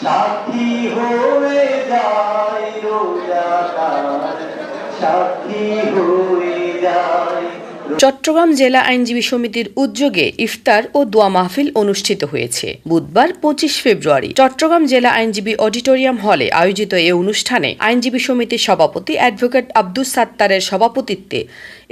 সাথী হয়ে যায় রোজাদার, সাথী হয়ে যায়। চট্টগ্রাম জেলা আইনজীবী সমিতির উদ্যোগে ইফতার ও দোয়া মাহফিল অনুষ্ঠিত হয়েছে বুধবার 25 ফেব্রুয়ারি চট্টগ্রাম জেলা আইনজীবী অডিটোরিয়াম হলে আয়োজিত এ অনুষ্ঠানে আইনজীবী সমিতির সভাপতি অ্যাডভোকেট আব্দুস সাত্তারের সভাপতিত্বে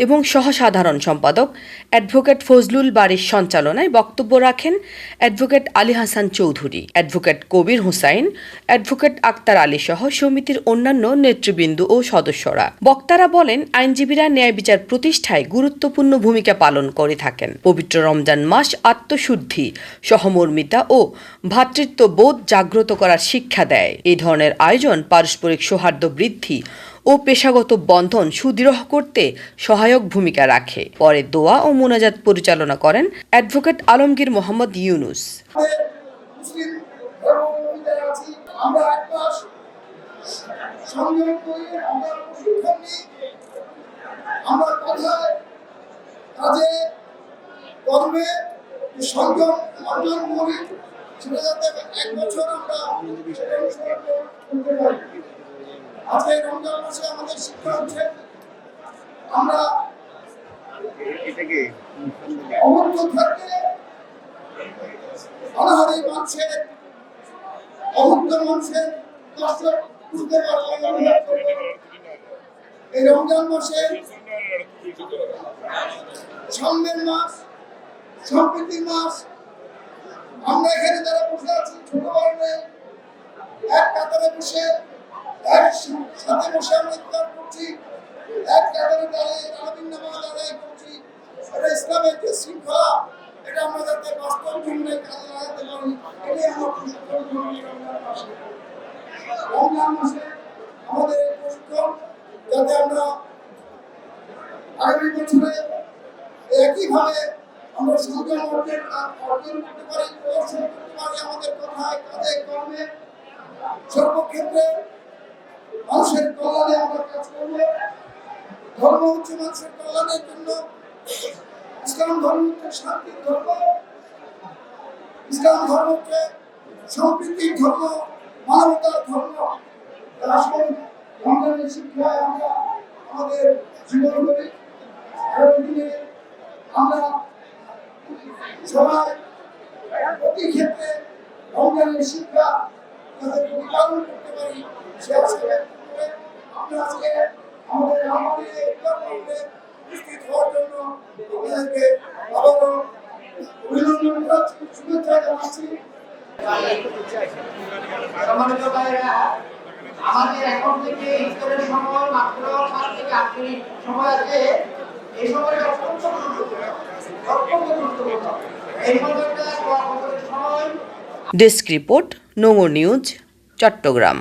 এবং সহসাধারণ সম্পাদক অ্যাডভোকেট ফজলুল বারীর সঞ্চালনায় বক্তব্য রাখেন অ্যাডভোকেট আলী হাসান চৌধুরী, অ্যাডভোকেট কবির হুসাইন, অ্যাডভোকেট আক্তার আলী সহ সমিতির অন্যান্য নেতৃবৃন্দ ও সদস্যরা। বক্তারা বলেন, আইনজীবীরা ন্যায় বিচার প্রতিষ্ঠায় গুরুত্বপূর্ণ ভূমিকা পালন করে থাকেন। পবিত্র রমজান মাস আত্মশুদ্ধি, সহমর্মিতা ও ভ্রাতৃত্ববোধ জাগ্রত করার শিক্ষা দেয়। এই ধরনের আয়োজন পারস্পরিক সৌহার্দ্য বৃদ্ধি ও পেশাগত বন্ধন সুদৃঢ় করতে সহায়ক ভূমিকা রাখে। পরে দোয়া ও মোনাজাত পরিচালনা করেন অ্যাডভোকেট আলমগীর মোহাম্মদ ইউনুস। আজকে রমজান মাসে আমাদের শিক্ষা হচ্ছে আমরা অবদ্ধ থাকতে অনাহারে মানুষের অবদ্ধ মানুষের কষ্ট বুঝতে পারবো। এই রমজান মাসে সামনের মাস, সম্প্রীতির মাস। আমরা এখানে যারা বসে আছি ছোট বড় এক কাতারে বসে সাথে বসে আমরা ইফতার করছি, এক কাতারে দাঁড়িয়ে আলামিন নামাজ আদায় করছি। এটা ইসলামের যে শৃঙ্খলা, এটা আমরা যাতে বাস্তব জীবনে কাজে লাগাতে পারি, এটাই আমরা প্রশিক্ষণ করি। রমজান মাসে আমাদের এই প্রশিক্ষণ যাতে আমরা আগামী বছরে একইভাবে আমরা সংযম অর্জন করতে পারি, প্রদর্শন করতে পারি আমাদের কথায়, কাজে, কর্মে, সর্বক্ষেত্রে মানুষের কল্যাণে আমরা কাজ করব। ধর্ম হচ্ছে মানুষের কল্যাণের জন্য। ইসলাম ধর্ম হচ্ছে শান্তির ধর্ম, ইসলাম ধর্ম হচ্ছে সম্প্রীতির ধর্ম, মানবতার ধর্ম। আসুন রমজানের শিক্ষায় আমরা আমাদের জীবন করি। আগামী দিনে আমরা সবাই প্রতি ক্ষেত্রে রমজানের শিক্ষা যাতে প্রতিপালন করতে পারি, সে আশা করে আমরা আজকে আমাদের উপস্থিত হওয়ার জন্য আপনাদেরকে আবারও অভিনন্দন জানাচ্ছি, শুভেচ্ছা জানাচ্ছি। আমাদের এখন থেকে ইফতারের সময় মাত্র 7 থেকে 8 মিনিট সময় আছে। এই সময়টা অত্যন্ত গুরুত্বপূর্ণ। এই সময়টা সময়। Desk report, Nongor news, Chittagong.